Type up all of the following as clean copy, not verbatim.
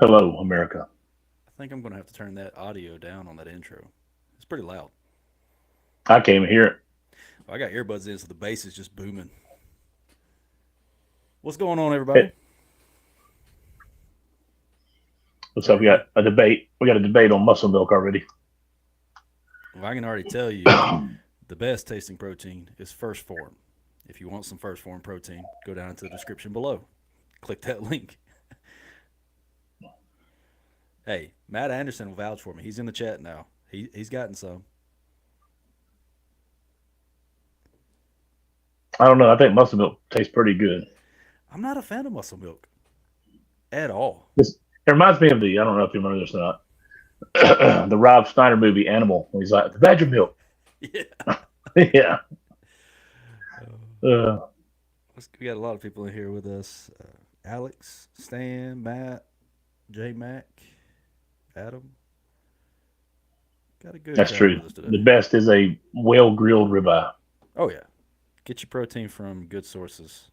Hello, America. I think I'm going to have to turn that audio down on that intro. It's pretty loud. I can't even hear it. Well, I got earbuds in, so the bass is just booming. What's going on, Hey, everybody? what's Are up? you ready? We got a debate on muscle milk already. Well, I can already tell you the best tasting protein is First Form. If you want some First Form protein, go down into the description below. Click that link. Hey, Matt Anderson will vouch for me. He's in the chat now. He's gotten some. I don't know. I think muscle milk tastes pretty good. I'm not a fan of muscle milk at all. It reminds me of the. I don't know if you remember this or not. The Rob Schneider movie Animal. When he's like the badger milk. Yeah. Yeah. Uh, Uh, we got a lot of people in here with us. Alex, Stan, Matt, J Mac, Adam. Got a good that's crowd true. with us The today. best is a well grilled ribeye. Oh yeah, get your protein from good sources,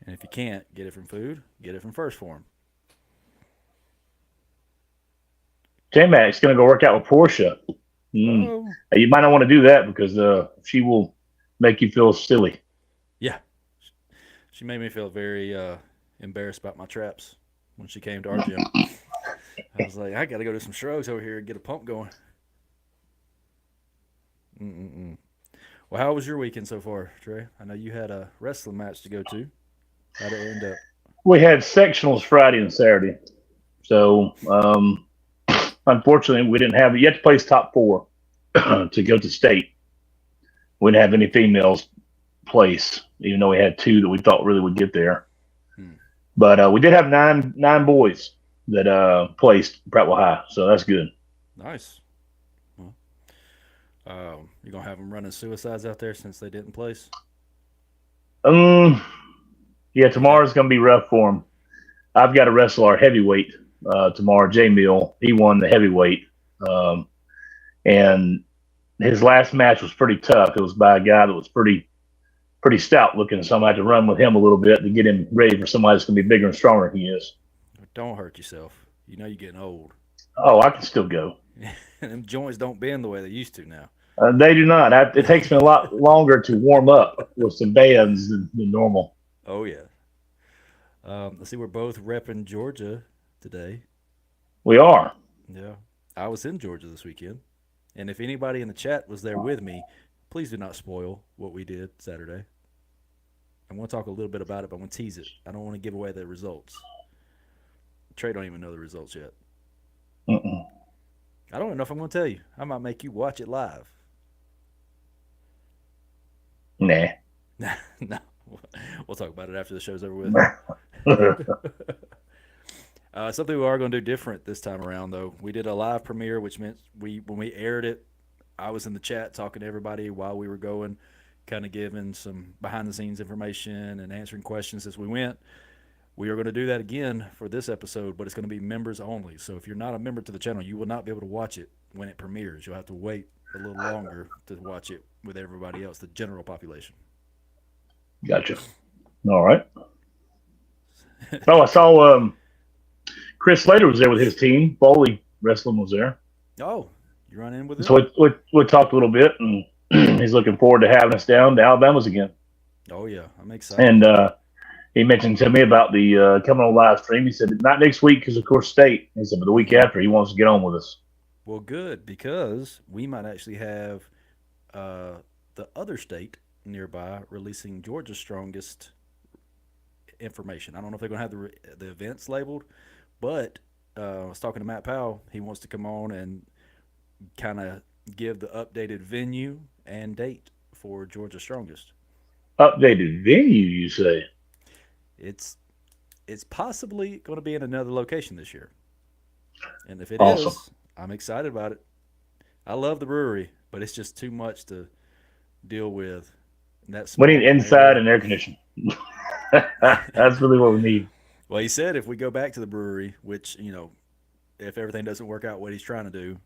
and if you can't get it from food, get it from First Form. J Mac's gonna go work out with Portia. Mm. Oh You might not want to do that because she will make you feel silly. yeah, she made me feel very embarrassed about my traps when she came to our gym. I was like, I got to go do some shrugs over here and get a pump going. Mm-mm-mm. Well, how was your weekend so far, Trey? I know you had a wrestling match to go to. How'd it end up? We had sectionals Friday and Saturday, so unfortunately we didn't have it. You have to place top four to go to state. We didn't have any females place, even though we had two that we thought really would get there. Hmm. But we did have nine boys that placed Prattville High, so that's good. Nice. Well, you gonna have them running suicides out there since they didn't place? Um, yeah, You got tomorrow's gonna be rough for them. I've got to wrestle our heavyweight tomorrow. J Mill, he won the heavyweight, um, and his last match was pretty tough. It was by a guy that was pretty stout looking, so I'm gonna have to run with him a little bit to get him ready for somebody that's gonna be bigger and stronger than he is. don't hurt yourself. You know you're getting old, Oh, I can still go. and them joints don't bend the way they used to now. They do not. It takes me a lot longer to warm up with some bands than normal. Oh yeah. Let's see. We're both repping Georgia today. We are. Yeah, I was in Georgia this weekend, and if anybody in the chat was there with me, please do not spoil what we did Saturday. I want to talk a little bit about it, but I want to tease it. I don't want to give away the results. Trey don't even know the results yet. Mm-mm. I don't even know if I'm going to tell you. I might make you watch it live. Nah. No, we'll talk about it after the show's over with. Something we are going to do different this time around, though. We did a live premiere, which meant when we aired it, I was in the chat talking to everybody while we were going, kind of giving some behind the scenes information and answering questions as we went. We are going to do that again for this episode, but it's going to be members only. So if you're not a member to the channel, you will not be able to watch it when it premieres. You'll have to wait a little longer to watch it with everybody else, the general population. Gotcha. All right. Oh, I saw Chris Slater was there with his team. Foley Wrestling was there. Oh, you run in with So them? we talked a little bit, and he's looking forward to having us down to Alabama's again. Oh yeah, I'm excited. And he mentioned to me about the coming on live stream. He said not next week because of course state. He said, but the week Mm-hmm. after he wants to get on with us. Well, good because we might actually have uh, the other state nearby releasing Georgia's strongest information. I don't know if they're going to have the events labeled, but I was talking to Matt Powell. He wants to come on and kind of give the updated venue and date for Georgia's strongest. Updated venue, you say? It's it's possibly going to be in another location this year, and if it Awesome. is, I'm excited about it. I love the brewery, but it's just too much to deal with in that We need small of an inside area. and air conditioning. That's really what we need. Well, he said if we go back to the brewery, which if everything doesn't work out what he's trying to do,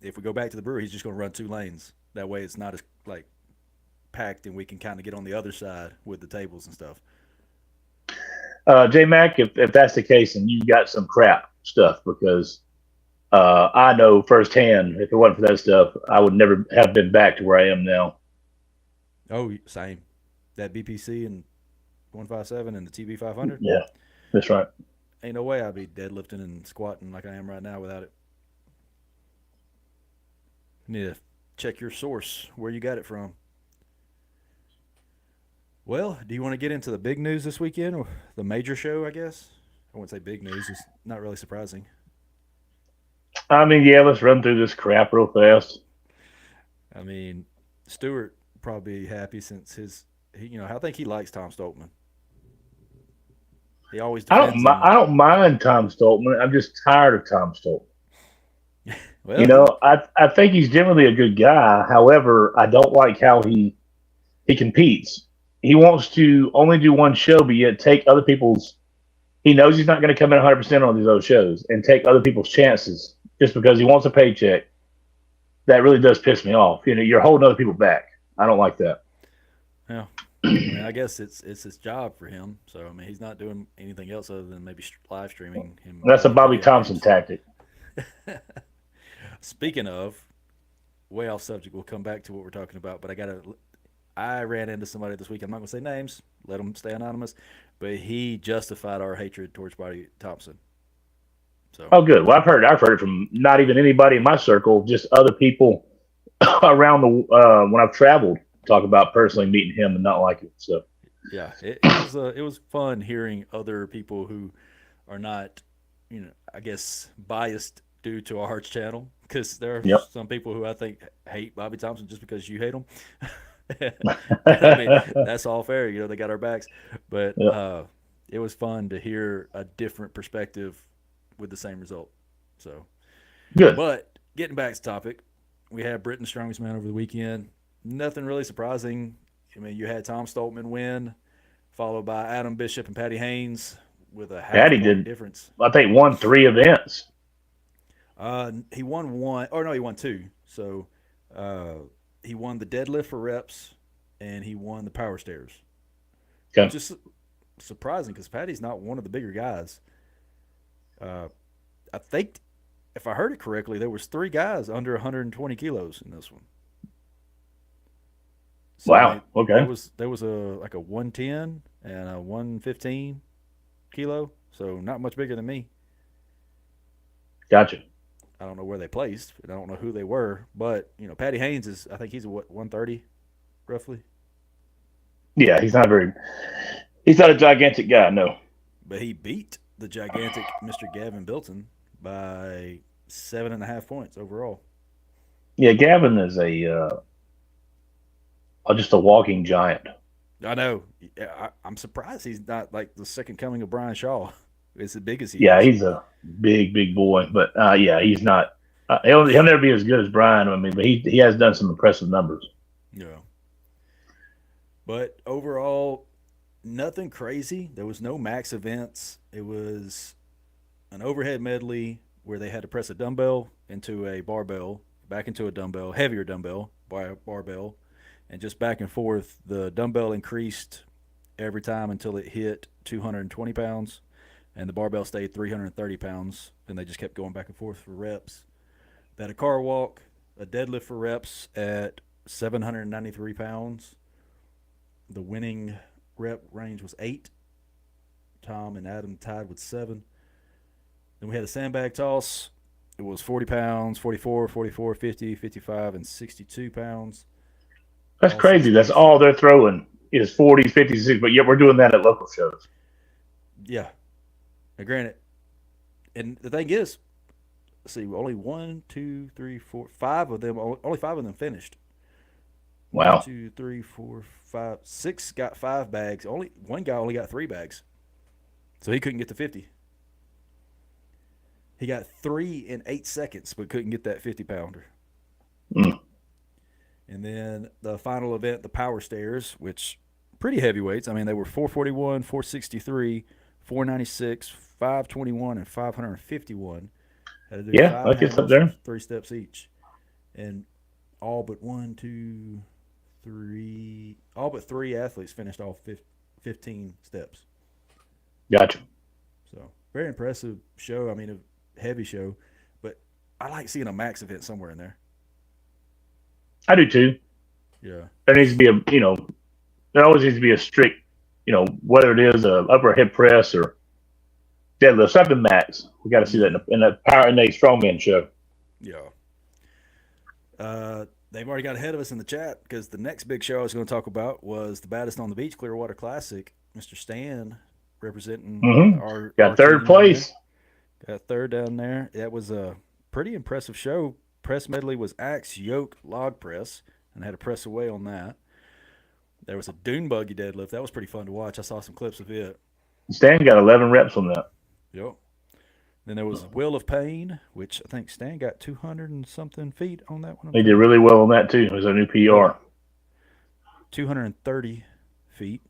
if we go back to the brewery, he's just going to run two lanes. That way, it's not as like packed, and we can kind of get on the other side with the tables and stuff. J Mac, if that's the case, and you got some crap stuff, because I know firsthand, if it wasn't for that stuff, I would never have been back to where I am now. Oh, same. That BPC and 157 and the TB 500. Yeah, that's right. Ain't no way I'd be deadlifting and squatting like I am right now without it. You need to check your source, where you got it from. Well, do you want to get into the big news this weekend? Or the major show, I guess? I wouldn't say big news. It's not really surprising. I mean, yeah, let's run through this crap real fast. I mean, Stewart probably happy since I think he likes Tom Stoltman. He always defends him. I don't mind Tom Stoltman. I'm just tired of Tom Stoltman. Well, he, I think he's generally a good guy. However, I don't like how he competes. He wants to only do one show, but yet take other people's. He knows he's not going to come in 100% on these other shows and take other people's chances just because he wants a paycheck. That really does piss me off. You're holding other people back. I don't like that. yeah. I mean, I guess it's his job for him. So I mean, he's not doing anything else other than maybe live streaming him. That's a playing Bobby video Thompson games. tactic. Speaking of, way off subject. We'll come back to what we're talking about, but I ran into somebody this week. I'm not going to say names. Let them stay anonymous. But he justified our hatred towards Bobby Thompson. So Oh, good. Well, I've heard it from not even anybody in my circle, just other people around the when I've traveled talk about personally meeting him and not liking it. So yeah, it was fun hearing other people who are not, I guess biased due to our channel, because there are yep. some people who I think hate Bobby Thompson just because you hate him. I mean, that's all fair. They got our backs. But Yep. it was fun to hear a different perspective with the same result. So, Good. but getting back to topic, we had Britain's Strongest Man over the weekend. Nothing really surprising. I mean, you had Tom Stoltman win, followed by Adam Bishop and Patty Haynes with a half Patty point did, difference. I think, won 3 events. He won one, or no, he won two. So uh, he won the deadlift for reps, and he won the power stairs, which Okay. is surprising because Patty's not one of the bigger guys. Uh, I think, if I heard it correctly, there was three guys under 120 kilos in this one. So I Wow. mean, there Okay. was there was a 110 and a 115 kilo, so not much bigger than me. Gotcha. I don't know where they placed, and I don't know who they were, but Patty Haynes I think he's a 130 roughly, Yeah, he's not a gigantic guy. No. but he beat the gigantic Mr. Gavin Bilton by 7.5 points overall. Yeah, Gavin is just a walking giant. I know. I'm surprised he's not like the second coming of Brian Shaw. As big as he Yeah, is. he's a big boy, but yeah, he's not. He'll never be as good as Brian. I mean, but he has done some impressive numbers. Yeah. But overall, nothing crazy. There was no max events. It was an overhead medley where they had to press a dumbbell into a barbell, back into a dumbbell, heavier dumbbell, barbell, and just back and forth. The dumbbell increased every time until it hit 220 pounds, and the barbell stayed 330 pounds, and they just kept going back and forth for reps. They had a car walk, a deadlift for reps at 793 pounds. The winning rep range was 8. Tom and Adam tied with 7. Then we had a sandbag toss. It was 40 pounds, 44, 44, 50, 55, and 62 pounds. That's All crazy. That's suspects. all they're throwing is 40, 56, but yet we're doing that at local shows. Yeah. Now, granted, and the thing is, let's see, only 1, 2, 3, 4, 5 of them, only 5 of them finished. One, Wow. 2, 3, 4, 5, 6 got 5 bags. Only one guy only got 3 bags, so he couldn't get to 50. He got 3 in 8 seconds, but couldn't get that 50-pounder. Mm. And then the final event, the power stairs, which pretty heavyweights. I mean, they were 441, 463, 496, 521, and 551. Had to do Yeah, 5 that gets up handles for there. 3 steps each. And all but 3 athletes finished off 15 steps. Gotcha. So very impressive show. I mean, a heavy show, but I like seeing a max event somewhere in there. I do too. Yeah. There needs to be there always needs to be a strict, whether it is a upper hip press or deadlift, something max. We got to see that in a power in a strongman show. Yeah. They've already got ahead of us in the chat because the next big show I was going to talk about was the Baddest on the Beach Clearwater Classic. Mr. Stan representing Got our third team place. got third down there. That was a pretty impressive show. Press medley was axe, yoke, log press, and I had to press away on that. There was a dune buggy deadlift. That was pretty fun to watch. I saw some clips of it. Stan got 11 reps on that. Yep. Then there was Wheel of Pain, which I think Stan got 200 and something feet on that one. He did really well on that too. It was a new PR. 230 feet.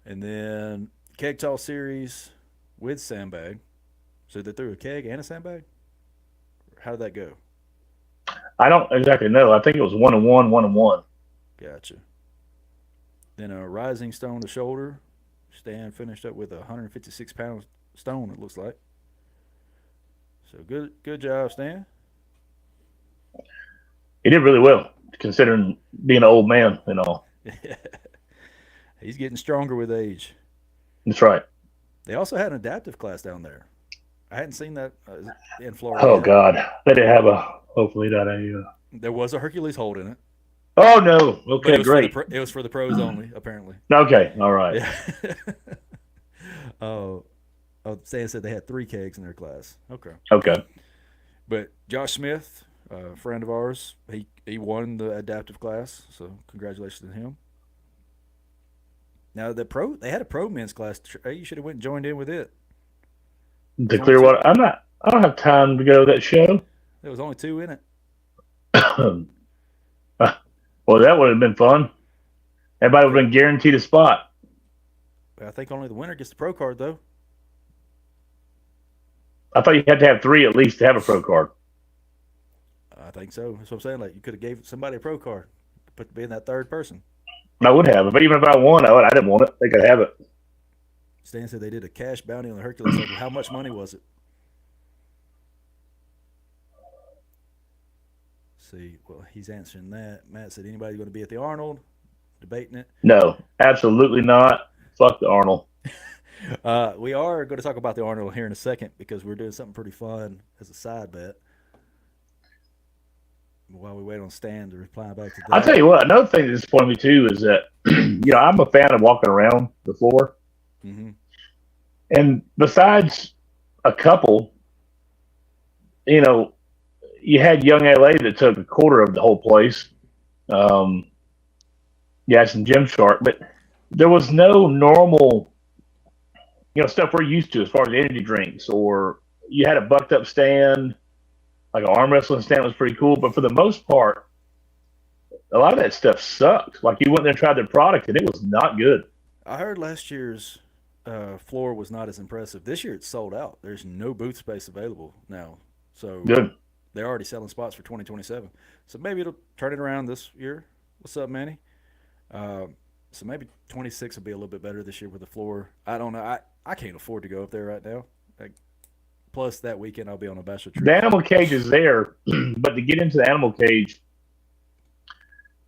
And then keg toss series with sandbag. So they threw a keg and a sandbag? How did that go? I don't exactly know. I think it was 1-1, 1-1. Gotcha. Then a rising stone to shoulder. Stan finished up with a 156-pound stone, it looks like. So good job, Stan. He did really well, considering being an old man and all. He's getting stronger with age. That's right. They also had an adaptive class down there. I hadn't seen that in Florida. Oh, yet. God. They didn't have hopefully not There was a Hercules hold in it. Oh, no. Okay, it great. It was for the pros only, apparently. Okay, all right. Yeah. Oh, Stan said they had 3 kegs in their class. Okay. But Josh Smith, a friend of ours, he won the adaptive class, so congratulations to him. Now they had a pro men's class. You should have went and joined in with it. The Clearwater. I don't have time to go to that show. There was only 2 in it. Well, that would have been fun. Everybody would have been guaranteed a spot. I think only the winner gets the pro card, though. I thought you had to have 3 at least to have a pro card. I think so. That's what I'm saying. Like, you could have gave somebody a pro card, but being that third person. I would have. But even if I won, I didn't want it. They could have it. Stan said they did a cash bounty on the Hercules. Like, how much money was it? See, well, he's answering that. Matt said, anybody going to be at the Arnold? Debating it. No, absolutely not. Fuck the Arnold. We are going to talk about the Arnold here in a second because we're doing something pretty fun as a side bet. While we wait on Stan to reply back to that. I'll tell you what, another thing that disappointed me too is that, I'm a fan of walking around the floor. Mm-hmm. And besides a couple, you had Young LA that took a quarter of the whole place. You had some Gymshark, but there was no normal, stuff we're used to as far as energy drinks, or you had a bucked up stand, like an arm wrestling stand was pretty cool. But for the most part, a lot of that stuff sucked. Like you went there and tried their product, and it was not good. I heard last year's floor was not as impressive. This year it's sold out. There's no booth space available now. So Good. They're already selling spots for 2027. So maybe it'll turn it around this year. What's up, Manny? So maybe 26 will be a little bit better this year with the floor. I don't know. I can't afford to go up there right now. Plus, that weekend I'll be on a bachelor trip. The animal cage is there, but to get into the animal cage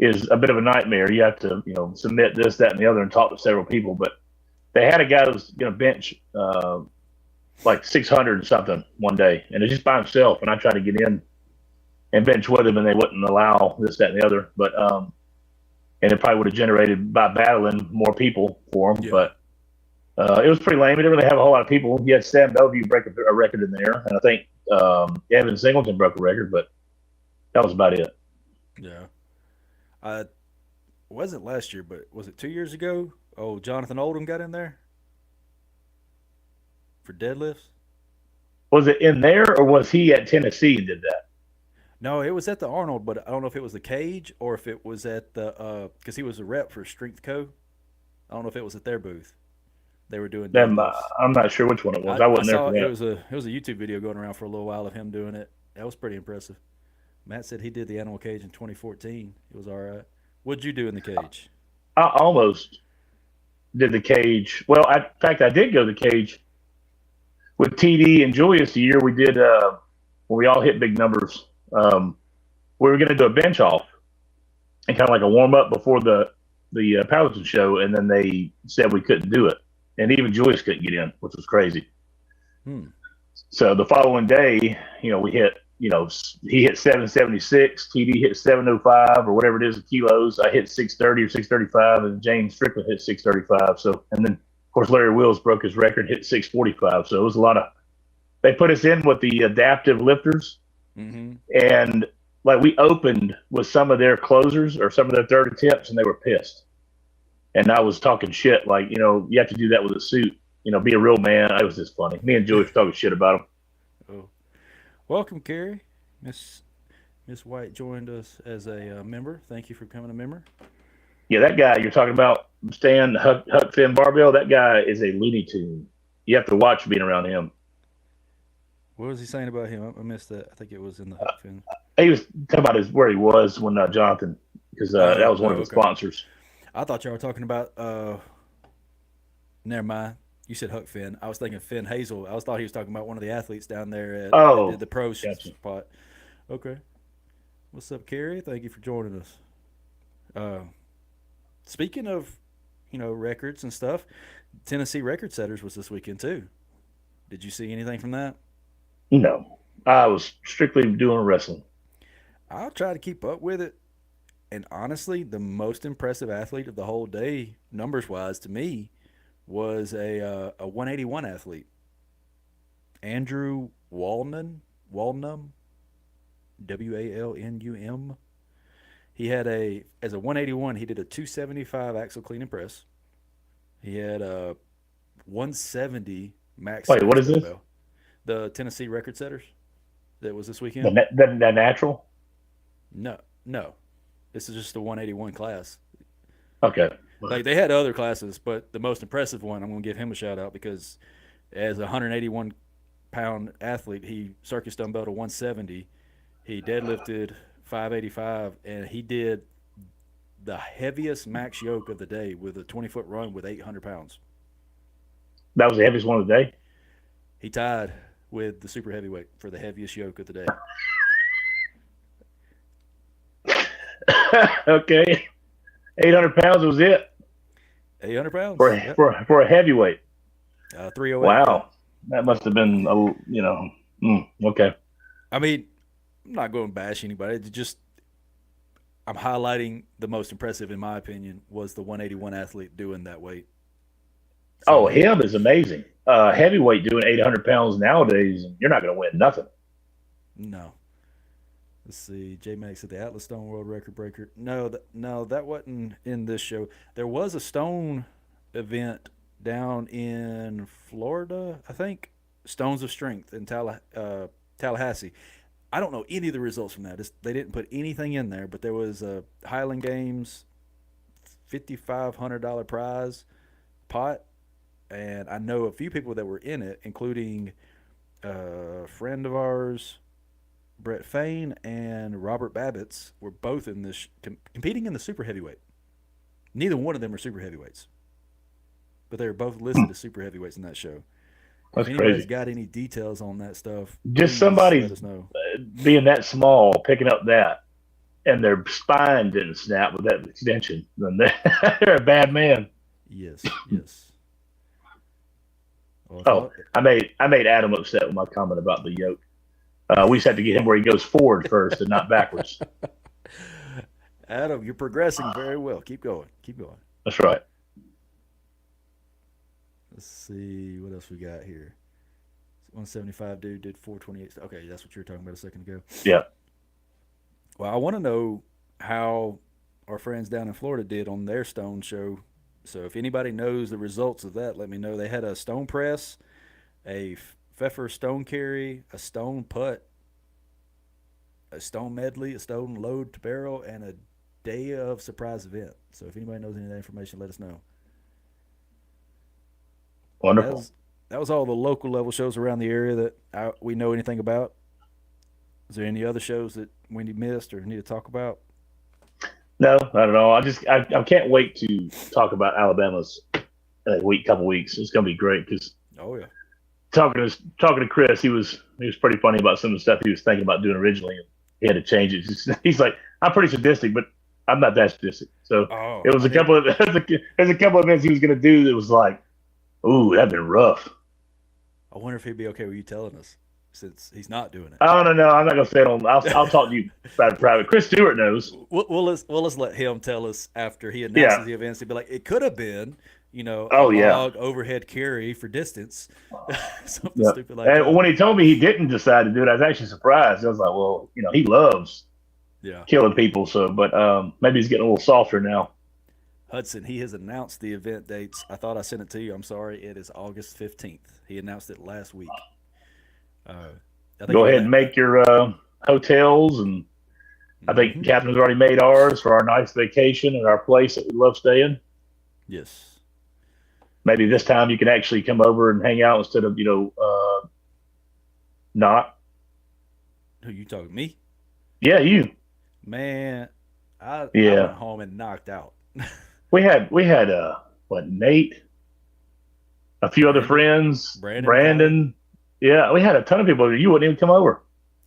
is a bit of a nightmare. You have to, submit this, that, and the other and talk to several people. But they had a guy that was going to bench like 600 and something one day, and it's just by himself. And I tried to get in and bench with him, and they wouldn't allow this, that, and the other. But and it probably would have generated by battling more people for him. Yeah. But it was pretty lame. It didn't really have a whole lot of people. You had Sam Bellevue break a record in there, and I think Evan Singleton broke a record, but that was about it. Yeah. Wasn't last year, but was it 2 years ago? Oh, Jonathan Oldham got in there for deadlifts. Was it in there, or was he at Tennessee and did that? No, it was at the Arnold, but I don't know if it was the cage or if it was at the because he was a rep for Strength Co. I don't know if it was at their booth. They were doing deadlifts. I'm not sure which one it was. I wasn't there for that. It was a YouTube video going around for a little while of him doing it. That was pretty impressive. Matt said he did the animal cage in 2014. It was all right. What'd you do in the cage? Almost. did the cage. Well, in fact, I did go to the cage with TD and Julius the year we did when we all hit big numbers. We were going to do a bench off and kind of like a warm up before the powerlifting show, and then they said we couldn't do it, and even Julius couldn't get in, which was crazy. So the following day, we hit. He hit 776, TD hit 705 or whatever it is, kilos. I hit 630 or 635, and James Strickland hit 635. So, and then of course Larry Wills broke his record, hit 645. So it was a lot of. They put us in with the adaptive lifters, and like we opened with some of their closers or some of their third attempts, and they were pissed. And I was talking shit like, you have to do that with a suit. Be a real man. It was just funny. Me and Julie were talking shit about him. Oh. Welcome, Carrie. Miss White joined us as a member. Thank you for becoming a member. Yeah, that guy you're talking about, Stan Huck Finn Barbell, that guy is a Looney Tune. You have to watch being around him. What was he saying about him? I missed that. I think it was in the Huck Finn. He was talking about where he was when Jonathan, because that was one of the sponsors. I thought y'all were talking about. Never mind. You said Huck Finn. I was thinking Finn Hazel. Thought he was talking about one of the athletes down there at the pro spot. Okay. What's up, Carrie? Thank you for joining us. Speaking of, records and stuff, Tennessee Record Setters was this weekend too. Did you see anything from that? No. I was strictly doing wrestling. I'll try to keep up with it. And honestly, the most impressive athlete of the whole day, numbers-wise, to me, was a 181 athlete. Andrew Walnum, Walnum. He had as a 181, he did a 275 axle clean and press. He had a 170 max. Wait, what is this? The Tennessee Record Setters that was this weekend. The natural? No. This is just the 181 class. Okay. Like they had other classes, but the most impressive one, I'm going to give him a shout out because as a 181 pound athlete, he circus dumbbell to 170. He deadlifted 585, and he did the heaviest max yoke of the day with a 20-foot run with 800 pounds. That was the heaviest one of the day? He tied with the super heavyweight for the heaviest yoke of the day. Okay. 800 pounds was it? 800 pounds? For a heavyweight. 308. Wow. That must have been, okay. I mean, I'm not going to bash anybody. It's just I'm highlighting the most impressive, in my opinion, was the 181 athlete doing that weight. So, him is amazing. Heavyweight doing 800 pounds nowadays, you're not going to win nothing. No. Let's see. J-Max said the Atlas Stone World Record Breaker. No, that wasn't in this show. There was a stone event down in Florida, I think. Stones of Strength in Tallahassee. I don't know any of the results from that. They didn't put anything in there, but there was a Highland Games $5,500 prize pot, and I know a few people that were in it, including a friend of ours, Brett Fain, and Robert Babbitts were both in this competing in the super heavyweight. Neither one of them are super heavyweights, but they were both listed as super heavyweights in that show. That's if anybody's crazy. Got any details on that stuff, just somebody let us know. Being that small, picking up that, and their spine didn't snap with that extension, then they're a bad man. Yes. Well, I made Adam upset with my comment about the yoke. We just have to get him where he goes forward first and not backwards. Adam, you're progressing very well. Keep going. That's right. Let's see what else we got here. 175 dude did 428. Okay, that's what you were talking about a second ago. Yeah. Well, I want to know how our friends down in Florida did on their stone show. So if anybody knows the results of that, let me know. They had a stone press, a Pfeffer stone carry, a stone putt, a stone medley, a stone load to barrel, and a day of surprise event. So if anybody knows any of that information, let us know. Wonderful. That was all the local level shows around the area that we know anything about. Is there any other shows that we missed or need to talk about? No, not at all. I can't wait to talk about Alabama's couple weeks. It's going to be great because Oh yeah. talking to Chris, he was pretty funny about some of the stuff he was thinking about doing originally. And he had to change it. He's like, I'm pretty sadistic, but I'm not that sadistic. So Oh, it was I a mean, couple of there's a couple of events he was going to do that was like, ooh, that'd been rough. I wonder if he'd be okay with you telling us, since he's not doing I don't know. I'm not going to say it on. I'll it. talk to you about it private. Chris Stewart knows. We'll just let him tell us after he Yeah. announces the events. He'd be like, it could have been, a Oh yeah. log overhead carry for distance, something Yeah. stupid like And that. when he told me he didn't decide to do it, I was actually surprised. I was like, well, he loves Yeah. killing people, so but maybe he's getting a little softer now. Hudson, he has announced the event dates. I thought I sent it to you. I'm sorry. It is August 15th. He announced it last week. Uh, I think Go you're ahead gonna. and make your hotels, and I think Mm-hmm. Captain's already made ours for our nice vacation and our place that we love staying. Yes. Maybe this time you can actually come over and hang out instead of not. Who you talking me? Yeah, you. Man, I went Yeah, home and knocked out. we had what, Nate, a few other Brandon, friends, Brandon, and Connie. Brandon. Yeah, we had a ton of people. You wouldn't even come over.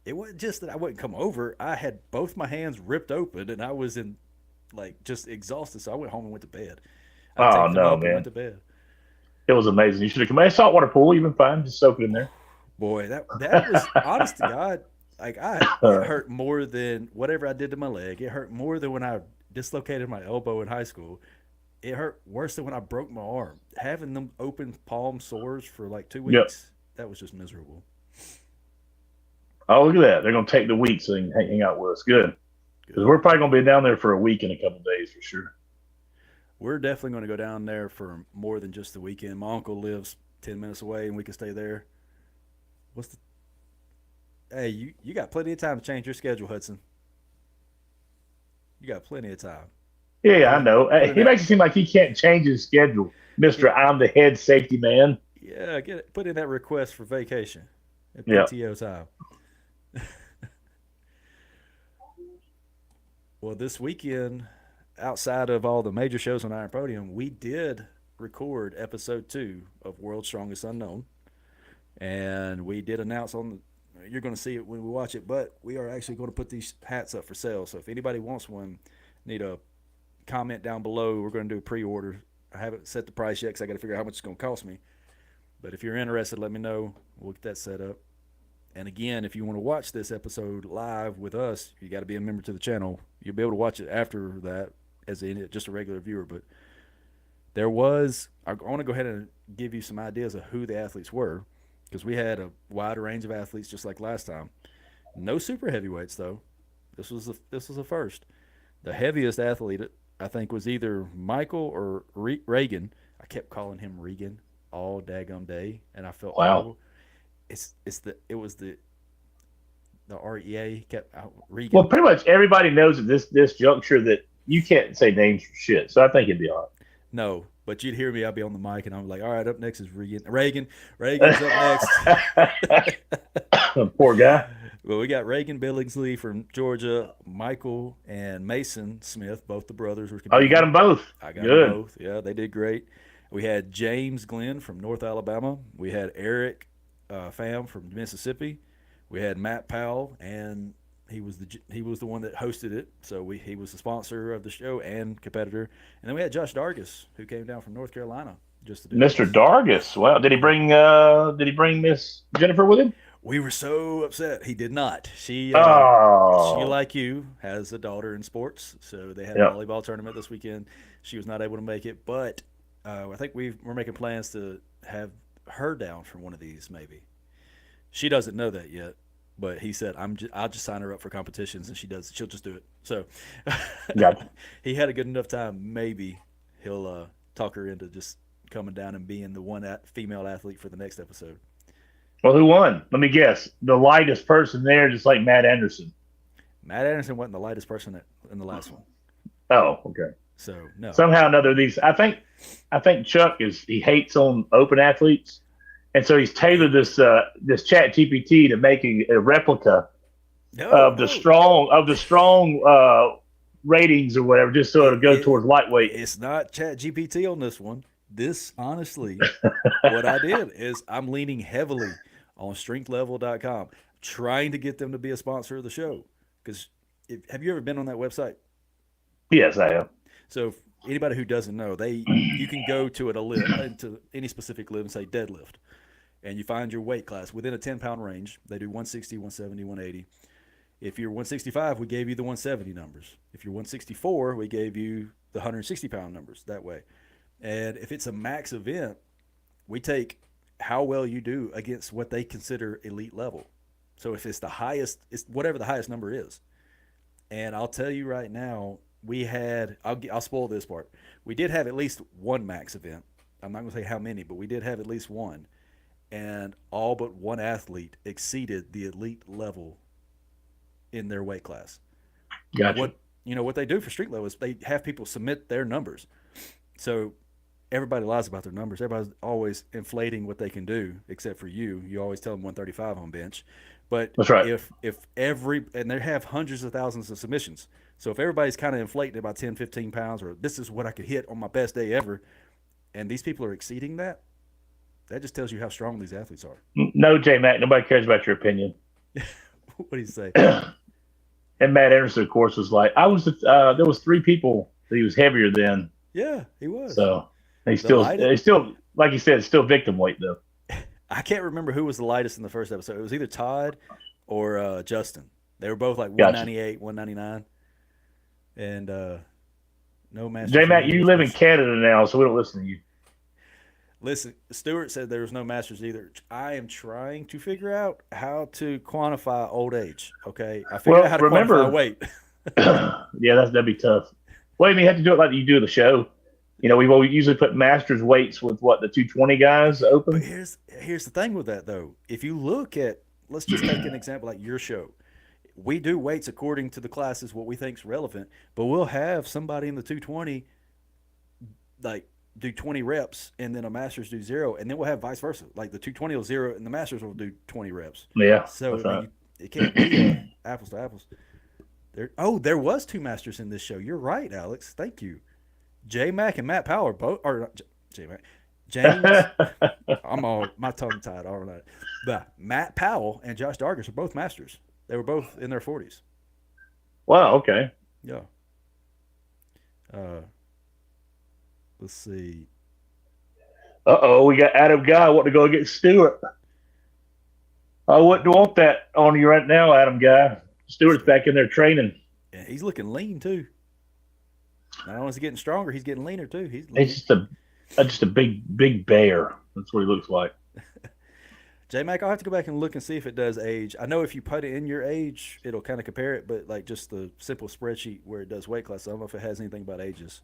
It wasn't just that I wouldn't come over. I had both my hands ripped open and I was in like just exhausted. So I went home and went to bed. I Oh taped them no, up and went man, to bed. it was amazing. You should have come. A saltwater pool, you've been fine. Just soak it in there. Boy, that was honest to God. Like it hurt more than whatever I did to my leg. It hurt more than when I dislocated my elbow in high school. It hurt worse than when I broke my arm. Having them open palm sores for like two Yep. weeks, that was just miserable. Oh, look at that. They're gonna take the week so they can hang out with us. Good, because we're Good. probably gonna be down there for a week and a couple of days for sure. We're definitely going to go down there for more than just the weekend. My uncle lives 10 minutes away, and we can stay there. What's the? Hey, you got plenty of time to change your schedule, Hudson. You got plenty of time. Yeah, yeah, Put I in know. put in He that makes it seem like he can't change his schedule, Mister. get I'm the head safety man. yeah get it, put in that request for vacation at Yeah. PTO time. Well, this weekend, outside of all the major shows on Iron Podium, we did record episode 2 of World's Strongest Unknown, and we did announce on the. You're going to see it when we watch it, but we are actually going to put these hats up for sale. So if anybody wants one, need a comment down below. We're going to do a pre-order. I haven't set the price yet because I got to figure out how much it's going to cost me. But if you're interested, let me know. We'll get that set up. And again, if you want to watch this episode live with us, you got to be a member to the channel. You'll be able to watch it after that as just a regular viewer. But I want to go ahead and give you some ideas of who the athletes were, because we had a wide range of athletes just like last time. No super heavyweights though. This was the first. The heaviest athlete I think was either Michael or Reagan. I kept calling him Regan all daggum day, and I felt Wow. horrible. It was the REA kept out Well, Regan. pretty much everybody knows at this juncture that you can't say names for shit. So I think it'd be all No, but you'd hear me. I'd be on the mic, and I'm like, all right, up next is Regan. Reagan's up next. right. Poor guy. Well, we got Reagan Billingsley from Georgia, Michael and Mason Smith, both the brothers were Oh, you got competing. them both. I got them Good. both. Yeah, they did great. We had James Glenn from North Alabama. We had Eric Pham from Mississippi. We had Matt Powell, and he was the one that hosted it. So he was the sponsor of the show and competitor. And then we had Josh Dargis, who came down from North Carolina just to do it. Mr. Dargis. Wow. Did he bring Miss Jennifer with him? We were so upset. He did not. She Oh. like you has a daughter in sports, so they had a Yeah. volleyball tournament this weekend. She was not able to make it, but I think we're making plans to have her down for one of these. Maybe she doesn't know that yet, but he said I'll just sign her up for competitions, and she'll just do it. So Got he had a good enough time. Maybe he'll talk her into just coming down and being the one female athlete for the next episode. Well, who won? Let me guess. The lightest person there, just like Matt Anderson. Matt Anderson wasn't the lightest person in the last one. Oh, okay. So no. Somehow or another, these I think Chuck he hates on open athletes, and so he's tailored this Chat GPT to make a replica No, of the no. strong ratings or whatever, just so it'll go It, towards lightweight. it's not Chat GPT on this one. This honestly, what I did is I'm leaning heavily on strengthlevel.com, trying to get them to be a sponsor of the show. Because have you ever been on that website? Yes, I am. So if anybody who doesn't know, you can go to into any specific lift and say deadlift, and you find your weight class within a 10-pound range. They do 160, 170, 180. If you're 165, we gave you the 170 numbers. If you're 164, we gave you the 160-pound numbers that way. And if it's a max event, we take how well you do against what they consider elite level. So if it's the highest, it's whatever the highest number is. And I'll tell you right now, I'll spoil this part. We did have at least one max event. I'm not going to say how many, but we did have at least one. And all but one athlete exceeded the elite level in their weight class. Gotcha. What they do for street level is they have people submit their numbers. So everybody lies about their numbers. Everybody's always inflating what they can do, except for you. You always tell them 135 on bench. But That's right. and they have hundreds of thousands of submissions. So if everybody's kind of inflating about 10, 15 pounds, or this is what I could hit on my best day ever, and these people are exceeding that, that just tells you how strong these athletes are. No, J Mac, nobody cares about your opinion. What do you say? And Matt Anderson, of course, was like, there was 3 people that he was heavier than. Yeah, he was. So he's still, like you said, still victim weight though. I can't remember who was the lightest in the first episode. It was either Todd or Justin. They were both like 198, 199. And no Masters. J Mac, you live in Canada now, so we don't listen to you. Listen, Stuart said there was no Masters either. I am trying to figure out how to quantify old age. Okay, I figured out how to quantify weight. Yeah, that'd be tough. Well, you have to do it like you do the show. We usually put Masters weights with the 220 guys open. But here's the thing with that though. If you look at, let's just take an example like your show. We do weights according to the classes, what we think is relevant, but we'll have somebody in the 220 like do 20 reps and then a Masters do 0, and then we'll have vice versa. Like the 220 will 0 and the Masters will do 20 reps. Yeah. So right. It can't be apples to apples. There was 2 Masters in this show. You're right, Alex. Thank you. J Mac and Matt Powell both, or not J Mac, James. I'm my tongue tied all night. But Matt Powell and Josh Dargis are both Masters. They were both in their 40s. Wow. Okay. Yeah. Let's see. We got Adam Guy wanting to go get Stewart. I wouldn't want that on you right now, Adam Guy. Stewart's back in there training. Yeah, he's looking lean too. Not only is he getting stronger, he's getting leaner too. He's just a big bear. That's what he looks like. J Mac, I'll have to go back and look and see if it does age. I know if you put it in your age, it'll kind of compare it, but like just the simple spreadsheet where it does weight class, I don't know if it has anything about ages.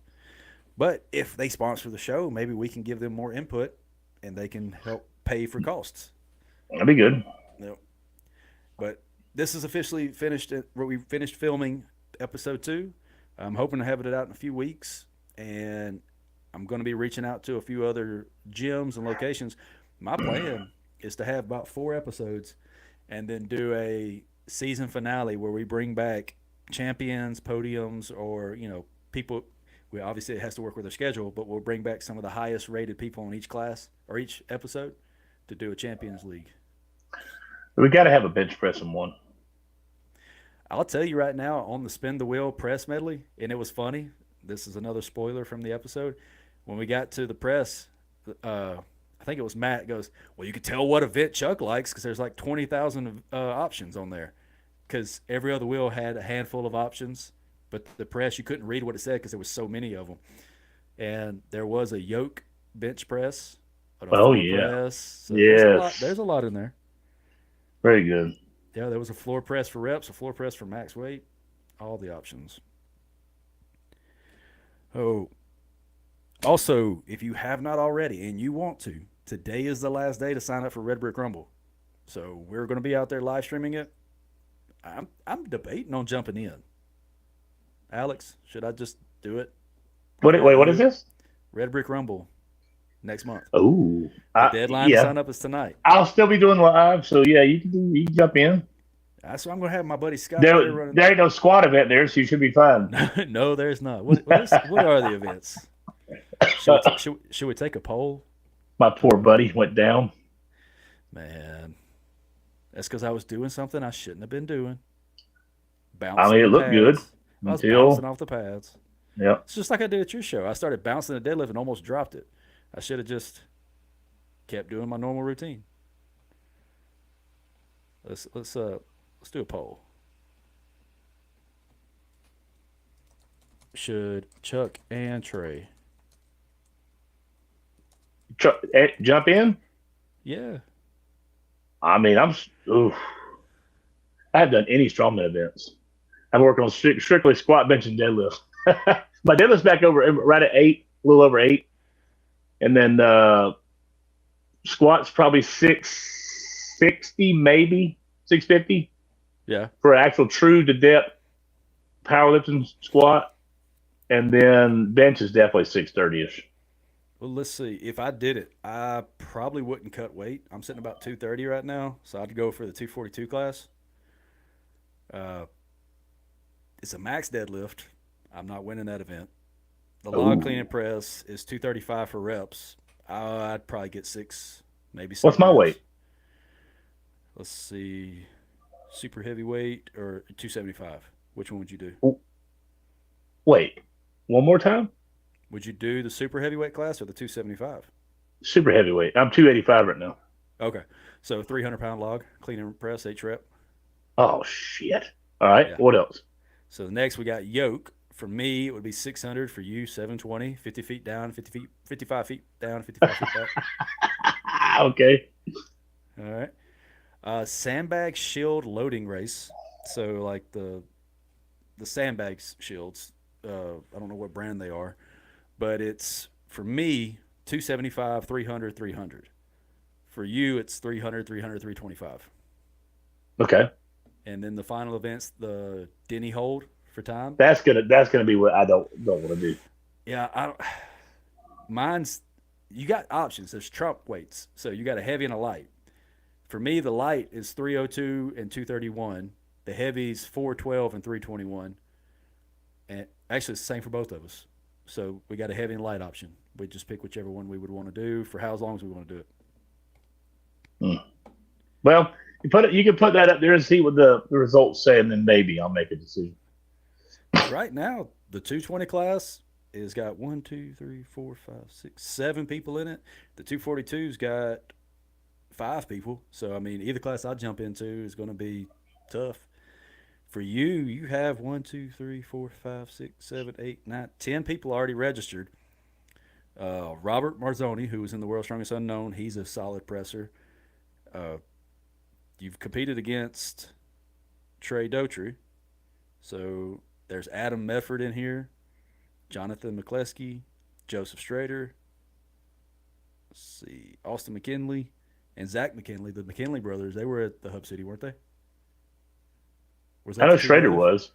But if they sponsor the show, maybe we can give them more input and they can help pay for costs. That'd be good. Yep. But this is officially finished. We finished filming episode 2. I'm hoping to have it out in a few weeks, and I'm going to be reaching out to a few other gyms and locations. My plan is to have about 4 episodes and then do a season finale where we bring back champions, podiums, or people. Obviously it has to work with their schedule, but we'll bring back some of the highest rated people in each class or each episode to do a Champions League. We got to have a bench press in one. I'll tell you right now, on the spin the wheel press medley, and it was funny. This is another spoiler from the episode. When we got to the press, I think it was Matt goes, well, you could tell what event Chuck likes because there's like 20,000 options on there, because every other wheel had a handful of options. But the press, you couldn't read what it said because there was so many of them. And there was a yoke bench press. Press. So yes. There's a lot in there. Very good. Yeah, there was a floor press for reps, a floor press for max weight, all the options. Oh, also, if you have not already and you want to, today is the last day to sign up for Red Brick Rumble. So we're going to be out there live streaming it. I'm debating on jumping in. Alex, should I just do it? Wait, what is this? Red Brick Rumble next month. Oh, the deadline to sign up is tonight. I'll still be doing live, so yeah, you can jump in. So I'm going to have my buddy Scott running. There ain't no squad event there, so you should be fine. No, there's not. What are the events? Should we take a poll? My poor buddy went down. Man, that's because I was doing something I shouldn't have been doing. I Bouncing mean, it the looked good pads. I was bouncing until, off the pads. yeah. It's just like I did at your show. I started bouncing the deadlift and almost dropped it. I should have just kept doing my normal routine. Let's do a poll. Should Chuck and Trey? Jump in. Yeah. I mean, oof. I haven't done any strongman events. I'm working on strictly squat, bench, and deadlift. My deadlift's back over right at 8, a little over 8, and then squats probably 660, maybe 650 Yeah. for an actual true to depth powerlifting squat, and then bench is definitely 630 ish. Well, let's see. If I did it, I probably wouldn't cut weight. I'm sitting about 230 right now, so I'd go for the 242 class. Uh, it's a max deadlift. I'm not winning that event. The log clean and press is 235 for reps. I'd probably get 6, maybe 7 What's my reps. weight? Let's see. Super heavyweight or 275? Which one would you do? Wait, one more time. Would you do the super heavyweight class or the 275? Super heavyweight. I'm 285 right now. Okay. So 300-pound log, clean and press, H rep. Oh shit! All right, Yeah. what else? So next we got yoke. For me, it would be 600. For you, 720. 50 feet down, 50 feet, 55 feet down, 55 feet back. Okay. All right. Sandbag shield loading race. So like the sandbags shields. I don't know what brand they are, but it's for me 275, 300, 300. For you, it's 300, 300, 325. Okay. And then the final event's the Denny hold for time. That's gonna be what I don't want to do. Yeah, I don't. Mine's you got options. There's trump weights, so you got a heavy and a light. For me, the light is 302 and 231. The heavy's 412 and 321. And actually, it's the same for both of us. So we got a heavy and light option. We just pick whichever one we would want to do for how long as we want to do it. Well, you can put that up there and see what the results say, and then maybe I'll make a decision. Right now, the 220 class has got 1, 2, 3, 4, 5, 6, 7 people in it. The 242's got 5 people. So I mean, either class I jump into is going to be tough. For you, you have 1, 2, 3, 4, 5, 6, 7, 8, 9, 10 people already registered. Robert Marzoni, who was in the World's Strongest Unknown, he's a solid presser. You've competed against Trey Dotry. So there's Adam Medford in here, Jonathan McCleskey, Joseph Strader, let's see, Austin McKinley, and Zach McKinley. The McKinley brothers, they were at the Hub City, weren't they? Was I that know the two Schrader brothers? was.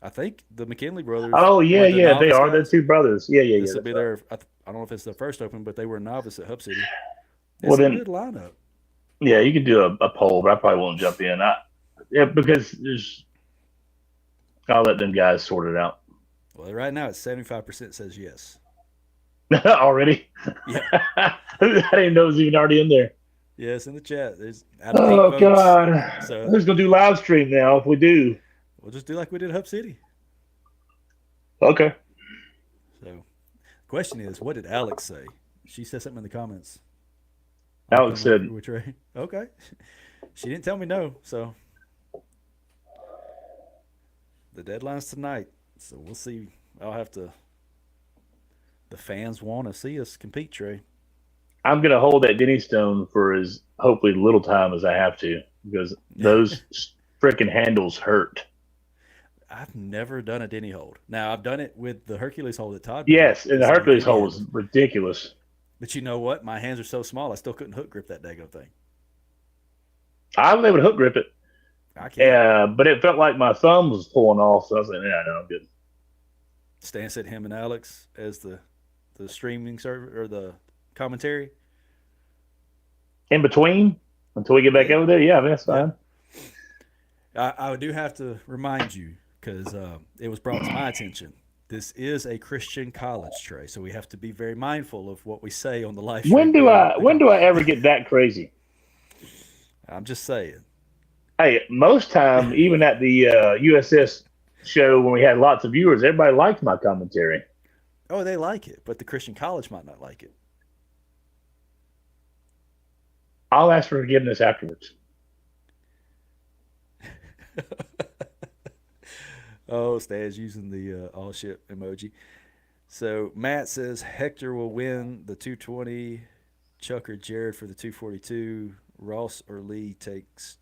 I think the McKinley brothers Oh were yeah, the yeah, they novice are. They're guys. two brothers. Yeah, yeah, yeah. This will That's be right. their. I don't know if it's their first open, but they were novice at Hub City. Well It's a then, good lineup. yeah, you could do a poll, but I probably won't jump in. Yeah, because I'll let them guys sort it out. Well, right now it's 75% says yes. Already. Yeah, I didn't even know it was even already in there. yes, in the chat. There's out of 8 Oh votes. God, So who's gonna do live stream now? If we do, we'll just do like we did at Hub City. okay. So, the question is, what did Alex say? She said something in the comments. Alex Coming said, over with Trey. Okay. She didn't tell me no, so the deadline's tonight. So we'll see. I'll have to. The fans want to see us compete, Trey. "I'm gonna hold that Denny Stone for as hopefully little time as I have to because those freaking handles hurt." I've never done a Denny hold. Now I've done it with the Hercules hold that Todd did. Yes, and the It's like Hercules Denny hold was handles. ridiculous. But you know what? My hands are so small, I still couldn't hook grip that daggone thing. I was able to hook grip it, I can't. but it felt like my thumb was pulling off. So I was like, "Yeah, no, I'm good." Stan said him and Alex as the streaming server or the commentary. In between, until we get back Yeah. over there, yeah, that's fine. I do have to remind you because it was brought to my attention. This is a Christian college, Trey, so we have to be very mindful of what we say on the live When stream. do I ever get that crazy? I'm just saying. Hey, most time, even at the USS show when we had lots of viewers, everybody liked my commentary. Oh, they like it, but the Christian college might not like it. I'll ask for forgiveness afterwards. Oh, Stan's using the all shit emoji. So Matt says Hector will win the 220. Chuck or Jared for the 242. Ross or Lee takes.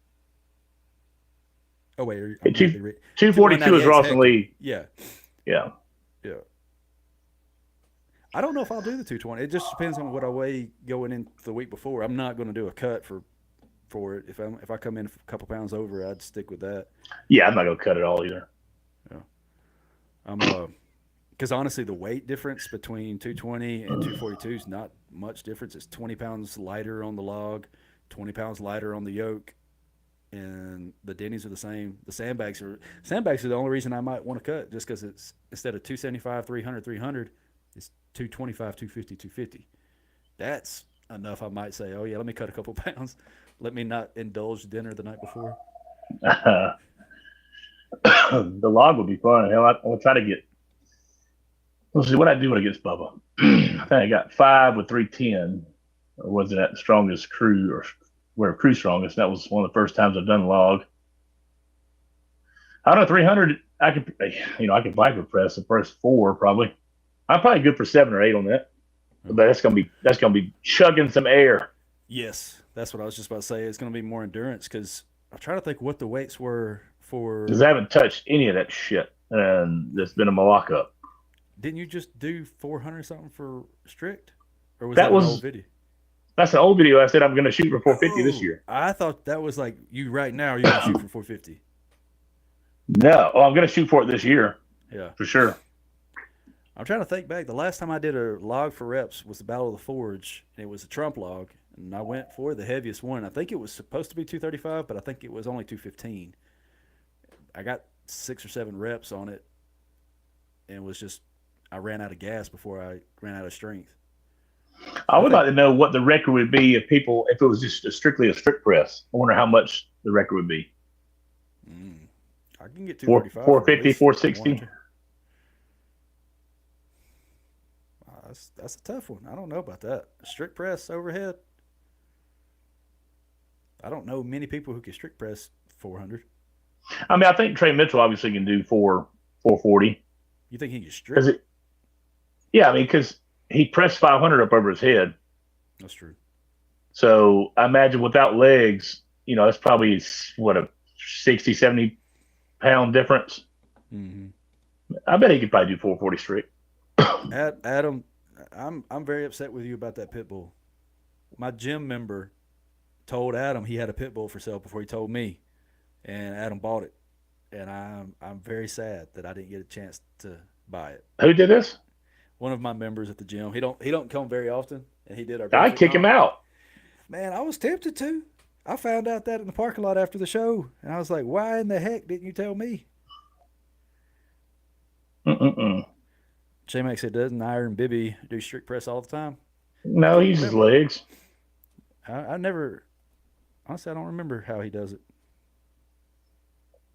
Oh wait, I might be reading. 242 is Ross and Lee. Yeah, Yeah. yeah. I don't know if I'll do the 220. It just depends on what I weigh going in the week before. I'm not going to do a cut for it. If I come in a couple pounds over, I'd stick with that. Yeah, I'm not gonna cut it all either. Yeah. I'm because honestly, the weight difference between 220 and 242 is not much difference. It's 20 pounds lighter on the log, 20 pounds lighter on the yoke, and the Denny's are the same. The sandbags are the only reason I might want to cut, just because it's instead of 275, 300, 300, it's 225, 250, 250. That's enough. I might say, oh yeah, let me cut a couple pounds. Let me not indulge dinner the night before. The log would be fun. Hell, I'll try to get. Let's see what I do when I get Bubba. I think I got 5 with 310. Or was it at the strongest crew or where crew strongest? That was one of the first times I've done log. I don't know, 300. I could Viper press the first 4 probably. I'm probably good for 7 or 8 on that. But that's gonna be chugging some air. Yes, that's what I was just about to say. It's going to be more endurance because I'm trying to think what the weights were for. Because I haven't touched any of that shit, and it's been a lock-up. Didn't you just do 400 something for strict, or was That that an was old video? That's an old video. I said I'm going to shoot for 450 this year. I thought that was like you right now. You're going to shoot for 450. No, I'm going to shoot for it this year. Yeah, for sure. I'm trying to think back. The last time I did a log for reps was the Battle of the Forge, and it was a Trump log, and I went for the heaviest one. I think it was supposed to be 235, but I think it was only 215. I got 6 or 7 reps on it, and it was just I ran out of gas before I ran out of strength. I would like to know what the record would be if it was just strictly a strict press. I wonder how much the record would be. I can get 235. 450, 460. That's a tough one. I don't know about that. Strict press overhead. I don't know many people who can strict press 400. I mean, I think Trey Mitchell obviously can do 440. You think he can strict? Yeah, I mean, because he pressed 500 up over his head. That's true. So I imagine without legs, that's probably what a 60, 70 pound difference. Mm-hmm. I bet he could probably do 440 strict. Adam, I'm very upset with you about that pit bull. My gym member told Adam he had a pit bull for sale before he told me, and Adam bought it. And I'm very sad that I didn't get a chance to buy it. Who did this? One of my members at the gym. He don't come very often, and he did our. I'd kick him out. Man, I was tempted to. I found out that in the parking lot after the show, and I was like, "Why in the heck didn't you tell me?" J-Max said, doesn't Iron Bibby do strict press all the time? No, he uses legs. I never, honestly, I don't remember how he does it.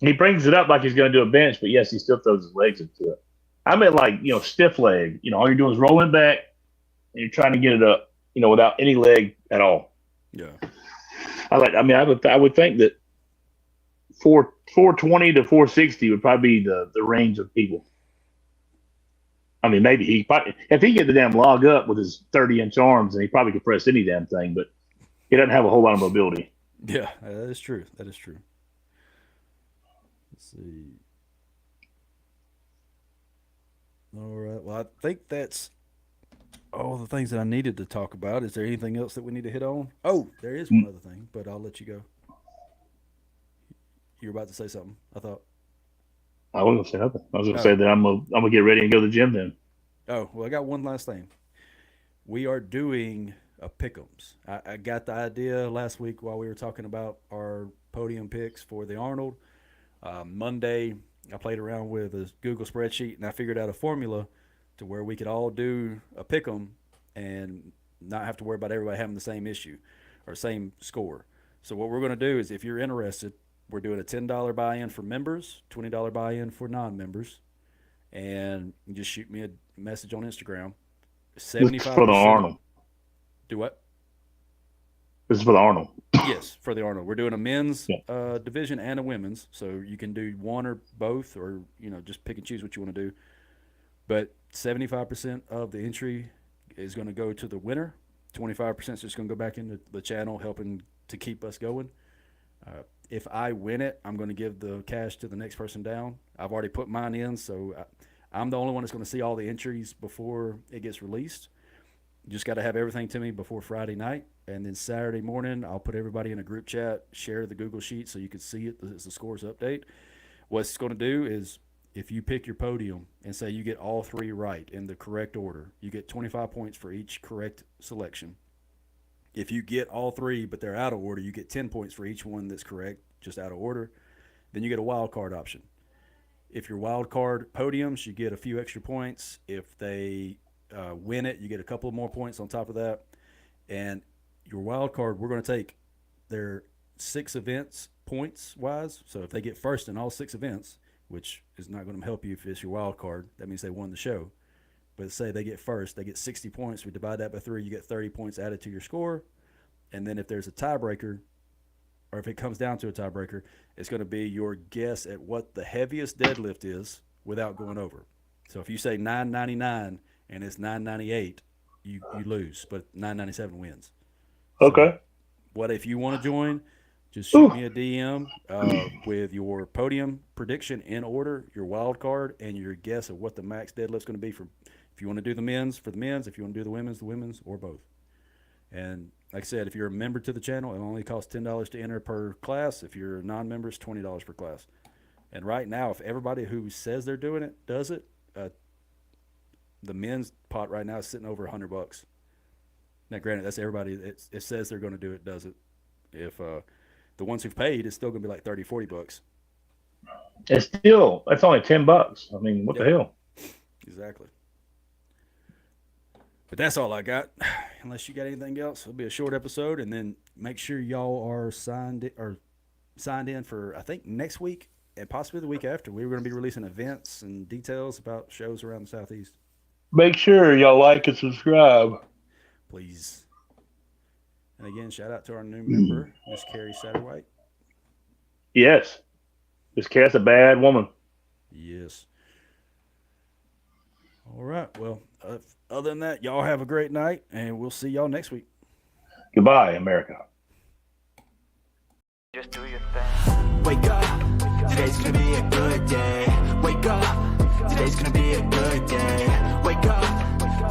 He brings it up like he's going to do a bench, but yes, he still throws his legs into it. I meant like, stiff leg. All you're doing is rolling back, and you're trying to get it up, without any leg at all. Yeah. I would think that 420 to 460 would probably be the range of people. I mean, maybe if he get the damn log up with his 30-inch arms, then he probably could press any damn thing, but he doesn't have a whole lot of mobility. Yeah, that is true. Let's see. All right. Well, I think that's all the things that I needed to talk about. Is there anything else that we need to hit on? Oh, there is one other thing, but I'll let you go. You were about to say something, I thought. I wasn't going to say nothing. I was going to say that I'm gonna get ready and go to the gym then. Oh, well, I got one last thing. We are doing a Pickems. I got the idea last week while we were talking about our podium picks for the Arnold. Monday, I played around with a Google spreadsheet, and I figured out a formula to where we could all do a pick'em and not have to worry about everybody having the same issue or same score. So what we're going to do is, if you're interested, we're doing a $10 buy-in for members, $20 buy-in for non-members, and you just shoot me a message on Instagram. 75% for the Arnold. Do what? This is for the Arnold. Yes, for the Arnold. We're doing a men's Yeah. division and a women's, so you can do one or both, or just pick and choose what you want to do. But 75% of the entry is going to go to the winner. 25% is just going to go back into the channel, helping to keep us going. If I win it, I'm going to give the cash to the next person down. I've already put mine in, so I'm the only one that's going to see all the entries before it gets released. You just got to have everything to me before Friday night, and then Saturday morning I'll put everybody in a group chat, share the Google sheet so you can see it as the scores update. What it's going to do is, if you pick your podium and say you get all three right in the correct order, you get 25 points for each correct selection. If you get all three but they're out of order, you get 10 points for each one that's correct, just out of order. Then you get a wild card option. If your wild card podiums, you get a few extra points. If they win it, you get a couple of more points on top of that. And your wild card, we're going to take their 6 events points-wise. So if they get first in all 6 events, which is not going to help you if it's your wild card, that means they won the show. But say they get first, they get 60 points. We divide that by 3, you get 30 points added to your score. And then if there's a tiebreaker, or if it comes down to a tiebreaker, it's going to be your guess at what the heaviest deadlift is without going over. So if you say 999 and it's 998, you lose, but 997 wins. Okay. So what if you want to join? Just shoot me a DM with your podium prediction in order, your wild card, and your guess of what the max deadlift's going to be for. If you want to do the men's, for the men's. If you want to do the women's, or both. And like I said, if you're a member to the channel, it only costs $10 to enter per class. If you're a non-member, it's $20 per class. And right now, if everybody who says they're doing it does it, the men's pot right now is sitting over $100. Now, granted, that's everybody. It says they're going to do it, does it? If the ones who've paid, it's still going to be like $30-$40. That's only $10. I mean, what the hell? Exactly. But that's all I got. Unless you got anything else, it'll be a short episode, and then make sure y'all are signed in for, I think, next week and possibly the week after. We're going to be releasing events and details about shows around the Southeast. Make sure y'all like and subscribe. Please. And again, shout out to our new member, Miss Carrie Satterwhite. Yes. This cat's a bad woman. Yes. All right. Well, other than that, y'all have a great night, and we'll see y'all next week. Goodbye, America. Just do your thing. Wake up. Today's gonna be a good day. Wake up. Today's gonna be a good day. Wake up.